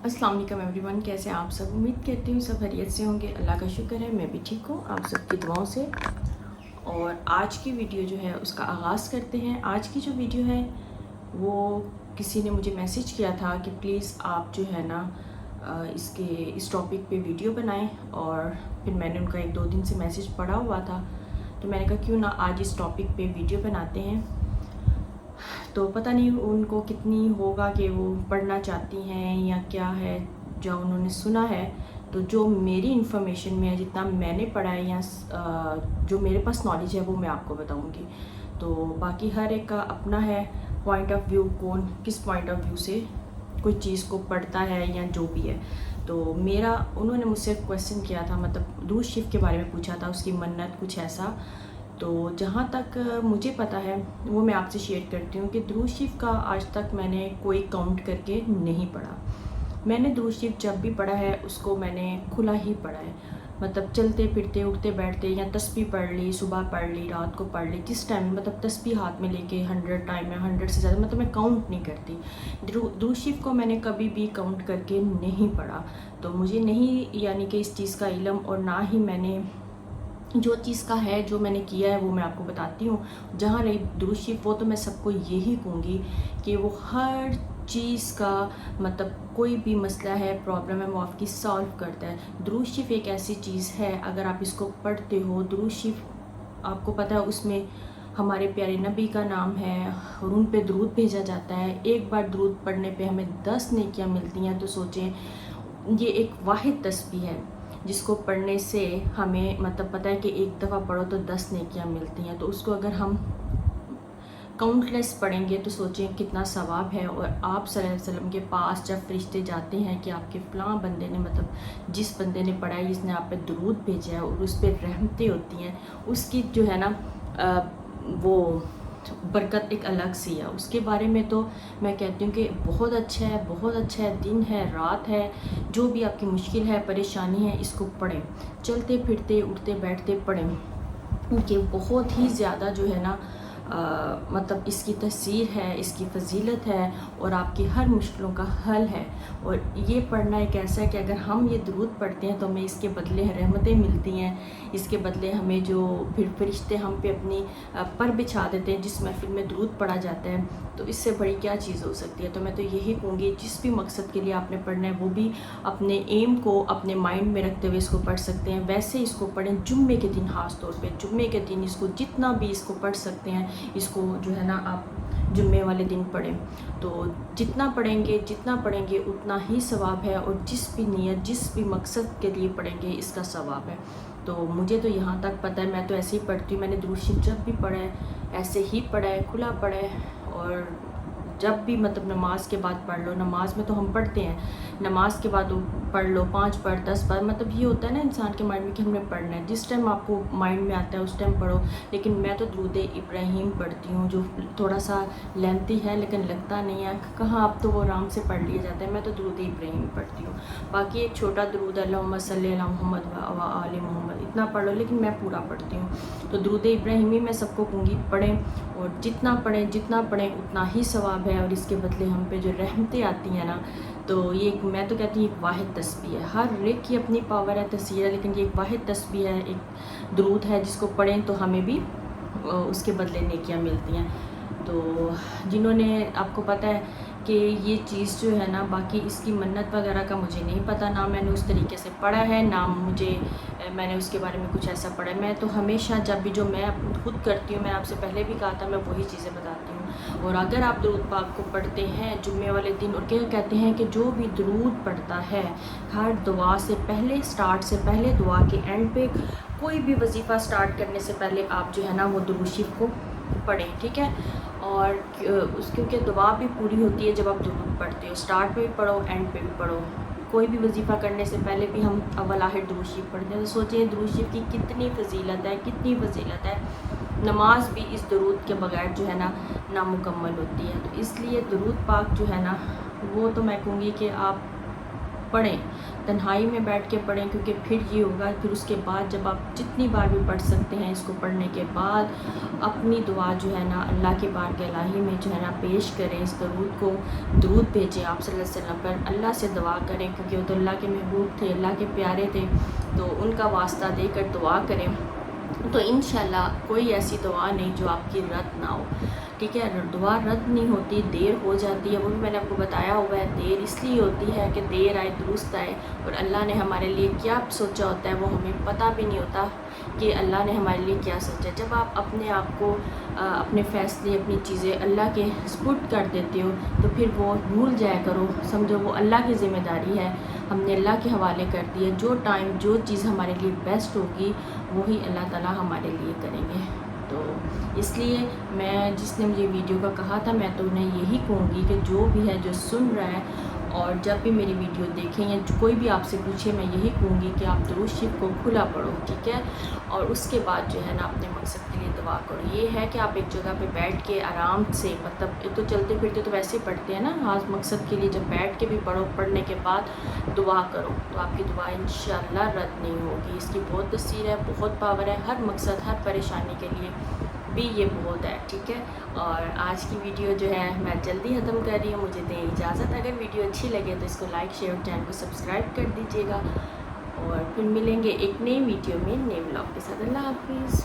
अस्सलाम वालेकुम एवरीवन, कैसे हैं आप सब। उम्मीद करती हूँ सब खैरियत से होंगे। अल्लाह का शुक्र है, मैं भी ठीक हूँ आप सबकी दुआओं से। और आज की वीडियो जो है उसका आगाज़ करते हैं। आज की जो वीडियो है वो किसी ने मुझे मैसेज किया था कि प्लीज़ आप जो है ना इस टॉपिक पे वीडियो बनाएं। और फिर मैंने उनका 1-2 दिन से मैसेज पढ़ा हुआ था, तो मैंने कहा क्यों ना आज इस टॉपिक पे वीडियो बनाते हैं। तो पता नहीं उनको कितनी होगा कि वो पढ़ना चाहती हैं या क्या है जो उन्होंने सुना है। तो जो मेरी इन्फॉर्मेशन में है, जितना मैंने पढ़ा है या जो मेरे पास नॉलेज है वो मैं आपको बताऊंगी। तो बाकी हर एक का अपना है पॉइंट ऑफ व्यू, कौन किस पॉइंट ऑफ व्यू से कोई चीज़ को पढ़ता है या जो भी है। तो मेरा उन्होंने मुझसे क्वेश्चन किया था, मतलब दूध शिफ्ट के बारे में पूछा था, उसकी मन्नत कुछ ऐसा। तो जहाँ तक मुझे पता है वो मैं आपसे शेयर करती हूँ कि दुरूद शरीफ का आज तक मैंने कोई काउंट करके नहीं पढ़ा। मैंने दुरूद शरीफ जब भी पढ़ा है उसको मैंने खुला ही पढ़ा है, मतलब चलते फिरते उठते बैठते, या तस्बीह पढ़ ली, सुबह पढ़ ली, रात को पढ़ ली, जिस टाइम मतलब तस्बीह हाथ में लेके 100 टाइम या 100 से ज़्यादा, मतलब मैं काउंट नहीं करती। दुरूद शरीफ को मैंने कभी भी काउंट करके नहीं पढ़ा। तो मुझे नहीं यानी कि इस चीज़ का इल्म, और ना ही मैंने जो चीज़ का है जो मैंने किया है वो मैं आपको बताती हूँ। जहाँ रही दुरूद शरीफ, वो तो मैं सबको यही कहूँगी कि वो हर चीज़ का, मतलब कोई भी मसला है, प्रॉब्लम है, वो आपकी सॉल्व करता है। दुरूद शरीफ एक ऐसी चीज़ है, अगर आप इसको पढ़ते हो, दुरूद शरीफ आपको पता है उसमें हमारे प्यारे नबी का नाम है और उन पे दरूद भेजा जाता है। एक बार दरूद पढ़ने पे हमें 10 नेकियां मिलती हैं। तो सोचें, ये एक वाहिद तस्बीह है जिसको पढ़ने से हमें मतलब पता है कि एक दफ़ा पढ़ो तो 10 नेकियां मिलती हैं। तो उसको अगर हम काउंटलेस पढ़ेंगे तो सोचें कितना सवाब है। और आप सल्लल्लाहु अलैहि वसल्लम के पास जब फरिश्ते जाते हैं कि आपके फ़लाँ बंदे ने, मतलब जिस बंदे ने पढ़ा है, जिसने आप पे दरूद भेजा है और उस पर रहमतें होती हैं, उसकी जो है ना वो बरकत एक अलग सी है। उसके बारे में तो मैं कहती हूँ कि बहुत अच्छा है, बहुत अच्छा है। दिन है, रात है, जो भी आपकी मुश्किल है, परेशानी है, इसको पढ़ें। चलते फिरते उठते बैठते पढ़ें, क्योंकि बहुत ही ज़्यादा जो है ना मतलब इसकी तसीर है, इसकी फजीलत है और आपकी हर मुश्किलों का हल है। और ये पढ़ना एक ऐसा है कि अगर हम ये दरूद पढ़ते हैं तो हमें इसके बदले रहमतें मिलती हैं। इसके बदले हमें जो फिर फरिश्ते हम पे अपनी पर बिछा देते हैं जिस महफिल में दरूद पढ़ा जाता है। तो इससे बड़ी क्या चीज़ हो सकती है। तो मैं तो यही कहूँगी, जिस भी मकसद के लिए आपने पढ़ना है वो भी अपने एम को अपने माइंड में रखते हुए इसको पढ़ सकते हैं। वैसे इसको पढ़ें जुम्मे के दिन, ख़ास तौर पे जुम्मे के दिन इसको जितना भी इसको पढ़ सकते हैं, इसको जो है ना आप जुम्मे वाले दिन पढ़ें। तो जितना पढ़ेंगे उतना ही सवाब है। और जिस भी नियत, जिस भी मकसद के लिए पढ़ेंगे इसका सवाब है। तो मुझे तो यहाँ तक पता है, मैं तो ऐसे ही पढ़ती हूँ। मैंने दुरूद शरीफ जब भी पढ़ा है ऐसे ही पढ़ा है, खुला पढ़ा है। और जब भी मतलब नमाज के बाद पढ़ लो, नमाज में तो हम पढ़ते हैं, नमाज के बाद पढ़ लो, 5 पढ़ 10 पढ़, मतलब ये होता है ना इंसान के माइंड में कि हमने पढ़ना है। जिस टाइम आपको माइंड में आता है उस टाइम पढ़ो। लेकिन मैं तो दुरूद इब्राहिम पढ़ती हूँ, जो थोड़ा सा लेंथी है लेकिन लगता नहीं है। कहाँ आप तो वो आराम से पढ़ लिया जाता है। मैं तो दुरूद इब्राहिम पढ़ती हूँ। बाकी एक छोटा दुरूद अल्लाहुम्मा सल्ली अला मुहम्मद व आले मुहम्मद, इतना पढ़ लो, लेकिन मैं पूरा पढ़ती हूँ। तो दुरूद इब्राहिमी मैं सबको कहूँगी पढ़ें, और जितना पढ़ें उतना ही सवाब है। और इसके बदले हम पे जो रहमतें आती हैं ना, तो ये मैं तो कहती हूँ एक वाहिद तस्बीह है। हर एक की अपनी पावर है, तस्वीर है, लेकिन ये एक वाहिद तस्बीह है, एक दुरूद है जिसको पढ़ें तो हमें भी उसके बदले नेकियां मिलती हैं। तो जिन्होंने, आपको पता है कि ये चीज़ जो है ना, बाकी इसकी मन्नत वगैरह का मुझे नहीं पता, ना मैंने उस तरीके से पढ़ा है, ना मैंने उसके बारे में कुछ ऐसा पढ़ा है। मैं तो हमेशा जब भी जो मैं खुद करती हूँ, मैंने आपसे पहले भी कहा था, मैं वही चीज़ें बताती हूँ। और अगर आप दरूद पाक को पढ़ते हैं जुम्मे वाले दिन, और क्या कहते हैं कि जो भी दरूद पढ़ता है हर दुआ से पहले, स्टार्ट से पहले, दुआ के एंड पे, कोई भी वजीफ़ा स्टार्ट करने से पहले आप जो है ना वो दुरूद शरीफ को पढ़ें, ठीक है। और क्योंकि दुआ भी पूरी होती है जब आप दुरूद पढ़ते हो, स्टार्ट में भी पढ़ो, एंड पे भी पढ़ो। कोई भी वजीफ़ा करने से पहले भी हम अव्वल आखिर दुरूद शरीफ पढ़ते हैं। तो सोचिए दुरूद शरीफ की कितनी फजीलत है, कितनी फजीलत है। नमाज भी इस दुरूद के बगैर जो है ना नामुकम्मल होती है। तो इसलिए दुरूद पाक जो है ना, वो तो मैं कहूँगी कि आप पढ़ें, तन्हाई में बैठ के पढ़ें, क्योंकि फिर ये होगा, फिर उसके बाद जब आप जितनी बार भी पढ़ सकते हैं, इसको पढ़ने के बाद अपनी दुआ जो है ना अल्लाह के बार के इलाही में जो है ना पेश करें। इस दरूद भेजें आप सल्लल्लाहु अलैहि वसल्लम पर, अल्लाह से दुआ करें, क्योंकि वो तो अल्लाह के महबूब थे, अल्लाह के प्यारे थे, तो उनका वास्ता देकर दुआ करें। तो इंशाल्लाह कोई ऐसी दुआ नहीं जो आपकी रद्द ना हो, ठीक है। दुआ रद्द नहीं होती, देर हो जाती है, वो भी मैंने आपको बताया हुआ है। देर इसलिए होती है कि देर आए दुरुस्त आए, और अल्लाह ने हमारे लिए क्या सोचा होता है वो हमें पता भी नहीं होता कि अल्लाह ने हमारे लिए क्या सोचा है। जब आप अपने आप को अपने फ़ैसले, अपनी चीज़ें अल्लाह के सुपुर्द कर देते हो, तो फिर वो भूल जाया करो, समझो वो अल्लाह की ज़िम्मेदारी है, हमने अल्लाह के हवाले कर दिया। जो टाइम जो चीज़ हमारे लिए बेस्ट होगी वही अल्लाह ताला हमारे लिए करेंगे। तो इसलिए मैं, जिसने मुझे वीडियो का कहा था, मैं तो उन्हें यही कहूँगी कि जो भी है, जो सुन रहा है और जब भी मेरी वीडियो देखें या कोई भी आपसे पूछे, मैं यही कहूँगी कि आप दुरूद शरीफ को खुला पढ़ो, ठीक है। और उसके बाद जो है ना अपने मकसद के लिए दुआ करो। ये है कि आप एक जगह पे बैठ के आराम से, मतलब एक तो चलते फिरते तो वैसे ही पढ़ते हैं ना, खास मकसद के लिए जब बैठ के भी पढ़ो, पढ़ने के बाद दुआ करो, तो आपकी दुआ इंशाअल्लाह रद्द नहीं होगी। इसकी बहुत तसीर है, बहुत पावर है, हर मकसद, हर परेशानी के लिए भी ये बहुत है, ठीक है। और आज की वीडियो जो है मैं जल्दी ख़त्म कर रही हूँ, मुझे दें इजाज़त। अगर वीडियो अच्छी लगे तो इसको लाइक, शेयर, चैनल को सब्सक्राइब कर दीजिएगा, और फिर मिलेंगे एक नई वीडियो में, नए व्लॉग के साथ। अल्लाह हाफिज़।